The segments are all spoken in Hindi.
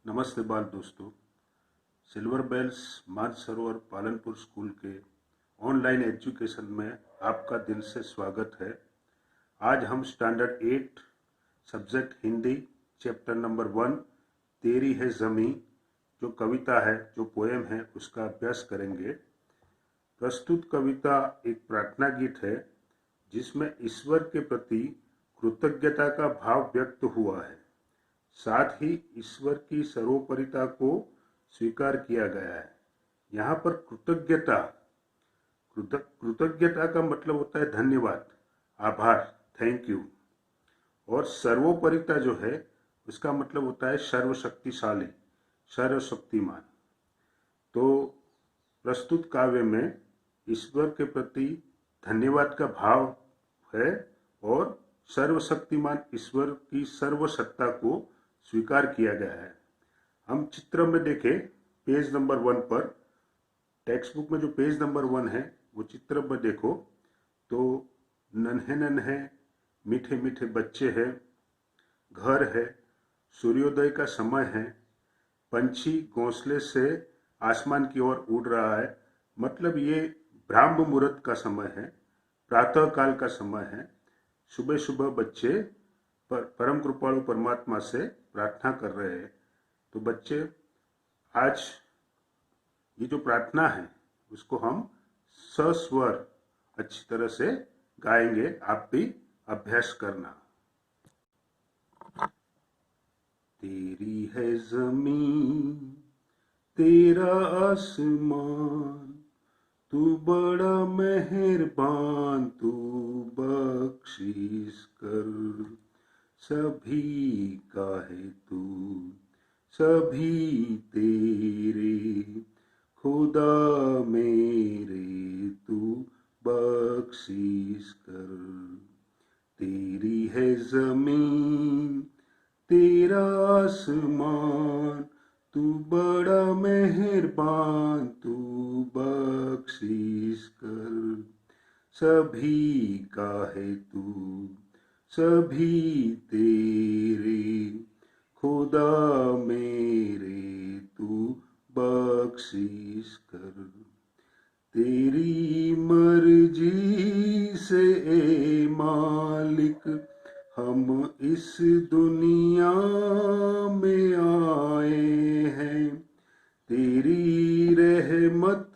नमस्ते बाल दोस्तों। Silver bells Mansarovar Palanpur school के ऑनलाइन एजुकेशन में आपका दिल से स्वागत है। आज हम standard 8 subject Hindi chapter number 1 तेरी है ज़मी जो कविता है, जो पोएम है, उसका अभ्यास करेंगे। प्रस्तुत कविता एक प्रार्थना गीत है जिसमें ईश्वर के प्रति कृतज्ञता का भाव व्यक्त हुआ है। साथ ही ईश्वर की सर्वोपरिता को स्वीकार किया गया है। यहाँ पर कृतज्ञता का मतलब होता है धन्यवाद, आभार, थैंक यू। और सर्वोपरिता जो है उसका मतलब होता है सर्वशक्तिशाली, सर्वशक्तिमान। तो प्रस्तुत काव्य में ईश्वर के प्रति धन्यवाद का भाव है और सर्वशक्तिमान ईश्वर की सर्वसत्ता को स्वीकार किया गया है। हम चित्र में देखें, पेज नंबर 1 पर, टेक्स्ट बुक में जो पेज नंबर 1 है वो चित्र में देखो तो नन्हे नन्हे मीठे मीठे बच्चे हैं, घर है, सूर्योदय का समय है, पंछी घोंसले से आसमान की ओर उड़ रहा है। मतलब ये ब्राह्म मुहूर्त का समय है, प्रातः काल का समय है। सुबह सुबह बच्चे परम कृपालु परमात्मा से प्रार्थना कर रहे हैं। तो बच्चे, आज ये जो प्रार्थना है उसको हम सस्वर अच्छी तरह से गाएंगे। आप भी अभ्यास करना। तेरी है जमीन, तेरा आसमान, तू बड़ा मेहरबान, तू बख्शिश कर। सभी का है तू, सभी तेरे, खुदा मेरे तू बख्शिश कर। तेरी है जमीन, तेरा आसमान, तू बड़ा मेहरबान, तू बख्शिश कर। सभी का है तू, सभी तेरे, खुदा मेरे तू बख्शिश कर। तेरी मर्जी से ए मालिक हम इस दुनिया में आए हैं। तेरी रहमत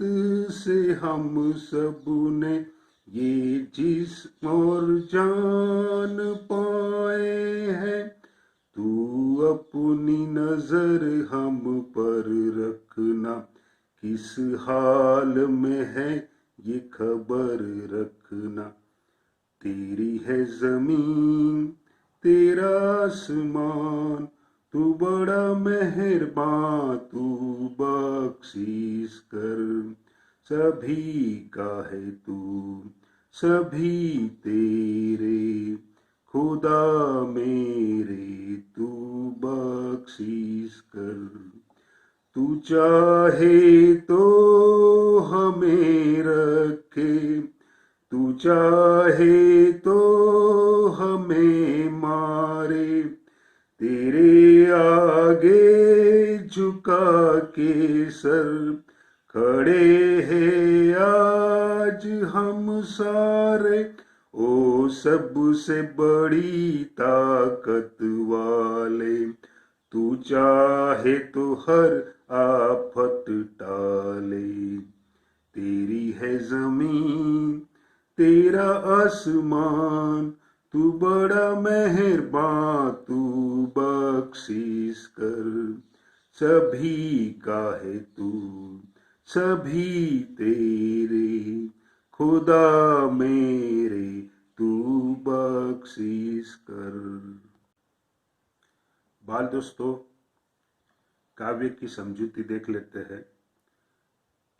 से हम सब ने ये जिस्म और जान पाए हैं। तू अपनी नजर हम पर रखना, किस हाल में है ये खबर रखना। तेरी है जमीन, तेरा आसमान, तू बड़ा मेहरबान, तू बख्शिश कर। सभी का है तू, सभी तेरे, खुदा मेरे तू बख्शिश कर। तू चाहे तो हमें रखे, तू चाहे तो हमें मारे। तेरे आगे झुका के सर खड़े हैं आज हम सारे। ओ सबसे बड़ी ताकत वाले, तू चाहे तो हर आफत टाले। तेरी है जमीन, तेरा आसमान, तू बड़ा मेहरबान, तू बख्शिश कर। सभी का है तू, सभी तेरे, खुदा मेरे तू बख्शिश कर। बाल दोस्तों, काव्य की समझूती देख लेते हैं।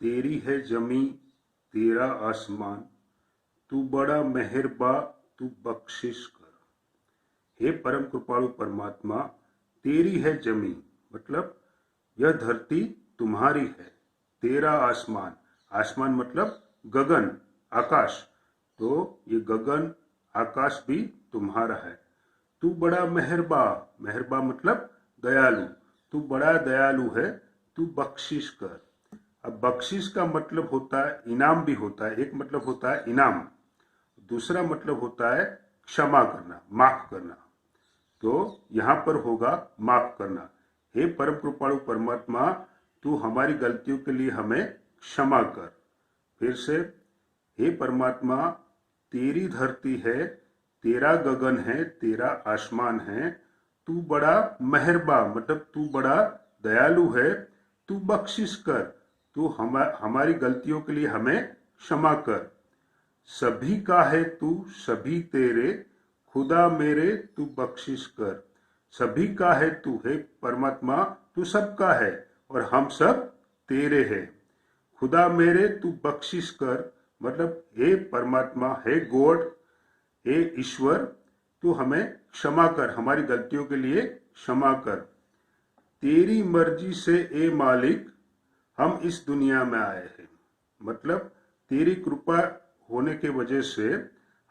तेरी है जमी, तेरा आसमान, तू बड़ा मेहरबा, तू बख्शिश कर। हे परम कृपालु परमात्मा, तेरी है जमी, मतलब यह धरती तुम्हारी है। तेरा आसमान, आसमान मतलब गगन, आकाश, तो ये गगन आकाश भी तुम्हारा है। तू बड़ा मेहरबा, मेहरबा मतलब दयालु, तू बड़ा दयालु है, तू बख्शिश कर। अब बख्शिश का मतलब होता है इनाम भी होता है। एक मतलब होता है इनाम, दूसरा मतलब होता है क्षमा करना, माफ करना। तो यहां पर होगा माफ करना। हे परम कृपालु परमात्मा, तू हमारी गलतियों के लिए हमें क्षमा कर। फिर से, हे परमात्मा, तेरी धरती है, तेरा गगन है, तेरा आसमान है, तू बड़ा मेहरबान मतलब तू बड़ा दयालु है, तू बख्शिश कर, तू हमारी गलतियों के लिए हमें क्षमा कर। सभी का है तू, सभी तेरे, खुदा मेरे तू बख्शिश कर। सभी का है तू, है परमात्मा, तू सबका है और हम सब तेरे हैं। खुदा मेरे तू बख्शिश कर मतलब हे परमात्मा, हे गॉड, हे ईश्वर, तू हमें क्षमा कर, हमारी गलतियों के लिए क्षमा कर। तेरी मर्जी से ए मालिक हम इस दुनिया में आए हैं। मतलब तेरी कृपा होने के वजह से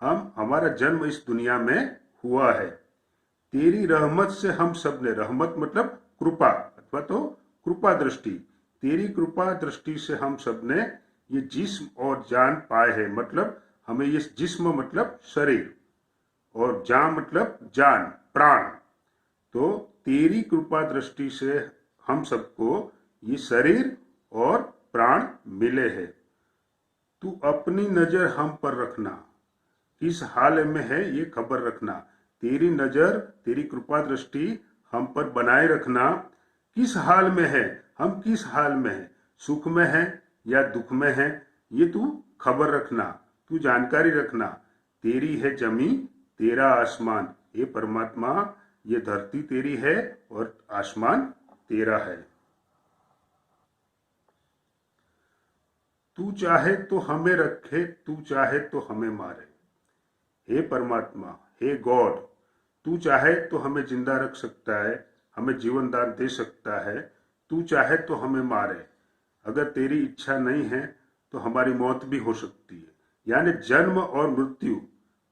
हमारा जन्म इस दुनिया में हुआ है। तेरी रहमत से हम सब ने, रहमत मतलब कृपा अथवा तो कृपा दृष्टि, तेरी कृपा दृष्टि से हम सब ने ये जिस्म और जान पाए हैं। मतलब हमें ये जिस्म मतलब शरीर और जान मतलब जान, प्राण। तो तेरी कृपा दृष्टि से हम सबको ये शरीर और प्राण मिले हैं। तू अपनी नजर हम पर रखना, किस हाल में है ये खबर रखना। तेरी नजर, तेरी कृपा दृष्टि हम पर बनाए रखना। किस हाल में है, हम किस हाल में है, सुख में है या दुख में है, ये तू खबर रखना, तू जानकारी रखना। तेरी है जमी, तेरा आसमान। ये परमात्मा, ये धरती तेरी है और आसमान तेरा है। तू चाहे तो हमें रखे, तू चाहे तो हमें मारे। हे परमात्मा, हे गॉड, तू चाहे तो हमें जिंदा रख सकता है, हमें जीवन दान दे सकता है। तू चाहे तो हमें मारे, अगर तेरी इच्छा नहीं है तो हमारी मौत भी हो सकती है। यानी जन्म और मृत्यु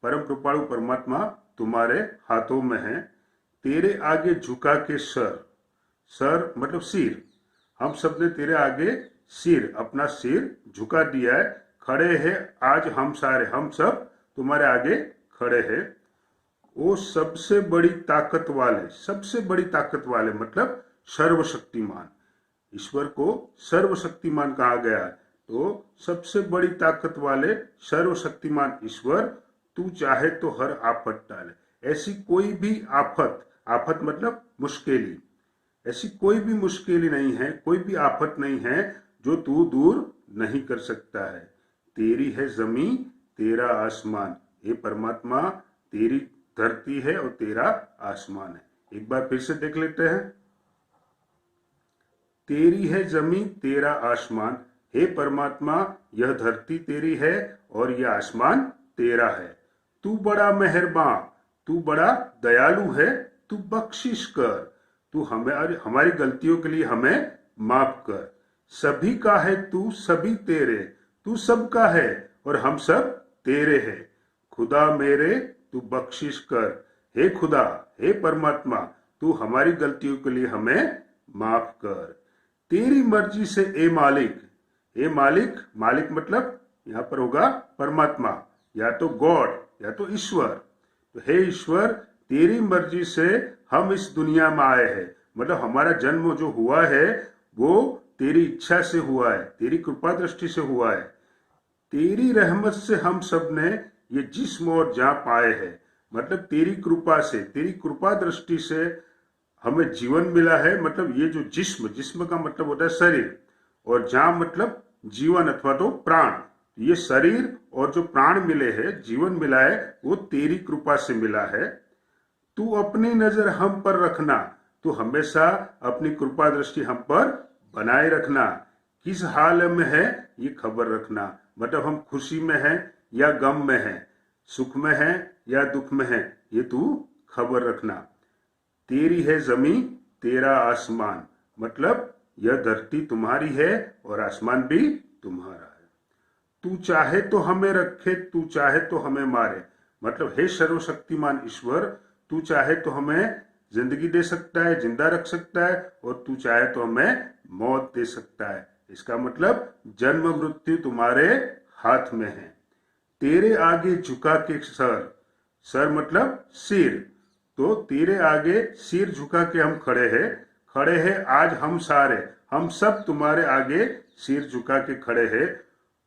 परम कृपालु परमात्मा तुम्हारे हाथों में है। तेरे आगे झुका के सर, सर मतलब सिर, हम सब ने तेरे आगे सिर, अपना सिर झुका दिया है, खड़े हैं आज हम सारे, हम सब तुम्हारे आगे खड़े हैं। वो सबसे बड़ी ताकत वाले, सबसे बड़ी ताकत वाले मतलब सर्वशक्तिमान। ईश्वर को सर्वशक्तिमान कहा गया है। तो सबसे बड़ी ताकत वाले सर्वशक्तिमान ईश्वर, तू चाहे तो हर आफत टाले। ऐसी कोई भी आफत, आफत मतलब मुश्किली, ऐसी कोई भी मुश्किल नहीं है, कोई भी आफत नहीं है जो तू दूर नहीं कर सकता है। तेरी है जमीन, तेरा आसमान। हे परमात्मा, तेरी धरती है और तेरा आसमान है। एक बार फिर से देख लेते हैं। तेरी है जमीन, तेरा आसमान। हे परमात्मा, यह धरती तेरी है और यह आसमान तेरा है। तू बड़ा मेहरबान, तू बड़ा दयालु है, तू बख्शिश कर, तू हमारी गलतियों के लिए हमें माफ कर। सभी का है तू, सभी तेरे, तू सबका है और हम सब तेरे हैं। खुदा मेरे तू बख्शिश कर। हे खुदा, हे परमात्मा, तू हमारी गलतियों के लिए हमें माफ कर। तेरी मर्जी से ए मालिक, ए मालिक, मालिक मतलब यहाँ पर होगा परमात्मा या तो गॉड या तो ईश्वर। तो हे ईश्वर, तेरी मर्जी से हम इस दुनिया में आए हैं। मतलब हमारा जन्म जो हुआ है वो तेरी इच्छा से हुआ है, तेरी कृपा दृष्टि से हुआ है। तेरी रहमत से हम सब ने ये जिस्म और जान पाए हैं। मतलब तेरी कृपा से, तेरी कृपा दृष्टि से हमें जीवन मिला है। मतलब ये जो जिस्म, जिस्म का मतलब होता है शरीर, और जान मतलब जीवन अथवा तो प्राण। ये शरीर और जो प्राण मिले हैं, जीवन मिला है, वो तेरी कृपा से मिला है। तू अपनी नजर हम पर रखना, तू हमेशा अपनी कृपा दृष्टि हम पर बनाए रखना। किस हाल में है ये खबर रखना। मतलब हम खुशी में हैं या गम में हैं, सुख में हैं या दुख में हैं, ये तू खबर रखना। तेरी है जमीन, तेरा आसमान। मतलब यह धरती तुम्हारी है और आसमान भी तुम्हारा है। तू चाहे तो हमें रखे, तू चाहे तो हमें मारे। मतलब हे सर्वशक्तिमान ईश्वर, तू चाहे तो हमें जिंदगी दे सकता है, जिंदा रख सकता है, और तू चाहे तो हमें मौत दे सकता है। इसका मतलब जन्म मृत्यु तुम्हारे हाथ में है। तेरे आगे झुका के सर, सर मतलब सिर, तो तेरे आगे सिर झुका के हम खड़े हैं आज हम सारे, हम सब तुम्हारे आगे सिर झुका के खड़े हैं।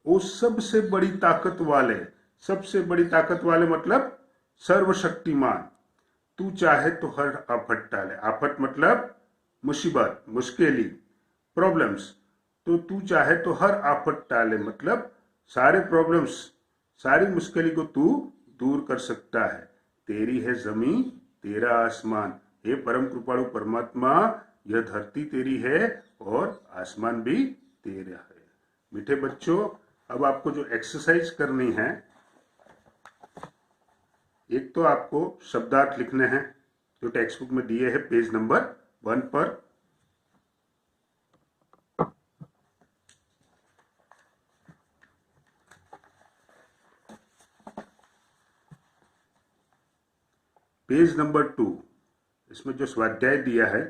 वो सबसे बड़ी ताकत वाले, सबसे बड़ी ताकत वाले मतलब सर्वशक्तिमान, तू चाहे तो हर आफत टाले। आफत मतलब मुसीबत, मुश्किली, प्रॉब्लम्स, तो तू चाहे तो हर आफत टाले मतलब सारे प्रॉब्लम्स, सारी मुश्किली को तू दूर कर सकता है। तेरी है जमीन, तेरा आसमान, हे परम कृपालु परमात्मा, यह धरती तेरी है और आसमान भी तेरा है। मीठे बच्चों, अब आपको जो एक्सरसाइज करनी है, एक तो आपको शब्दार्थ लिखने हैं जो टेक्स्ट बुक में दिए हैं पेज नंबर 1 पर। पेज नंबर 2, इसमें जो स्वाध्याय दिया है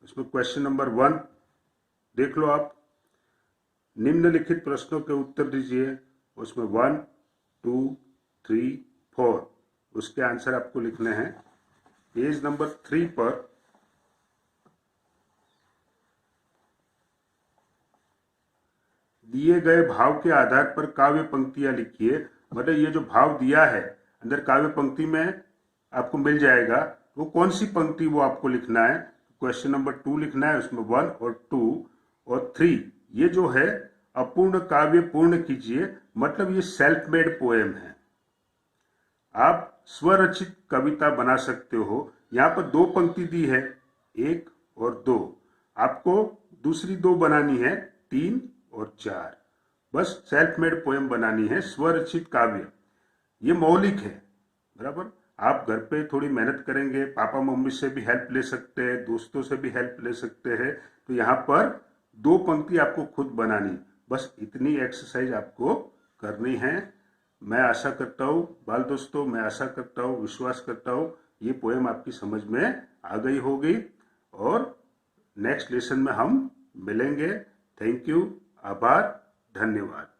उसमें क्वेश्चन नंबर 1 देख लो आप। निम्नलिखित प्रश्नों के उत्तर दीजिए। उसमें 1, 2, 3, 4 उसके आंसर आपको लिखने हैं। पेज नंबर 3 पर दिए गए भाव के आधार पर काव्य पंक्तियां लिखिए। मतलब ये जो भाव दिया है अंदर काव्य पंक्ति में आपको मिल जाएगा, वो कौन सी पंक्ति वो आपको लिखना है। क्वेश्चन नंबर 2 लिखना है, उसमें 1 और 2 और 3 ये जो है अपूर्ण काव्य पूर्ण कीजिए। मतलब ये सेल्फ मेड पोएम है, आप स्वरचित कविता बना सकते हो। यहाँ पर 2 पंक्ति दी है, 1 और 2, आपको दूसरी 2 बनानी है, 3 और 4। बस सेल्फ मेड पोएम बनानी है, स्वरचित काव्य। ये मौलिक है, बराबर। आप घर पे थोड़ी मेहनत करेंगे, पापा मम्मी से भी हेल्प ले सकते हैं, दोस्तों से भी हेल्प ले सकते हैं। तो यहाँ पर 2 पंक्ति आपको खुद बनानी, बस इतनी एक्सरसाइज आपको करनी है। मैं आशा करता हूँ बाल दोस्तों, मैं आशा करता हूँ, विश्वास करता हूँ ये पोएम आपकी समझ में आ गई होगी। और नेक्स्ट लेसन में हम मिलेंगे। थैंक यू, आभार, धन्यवाद।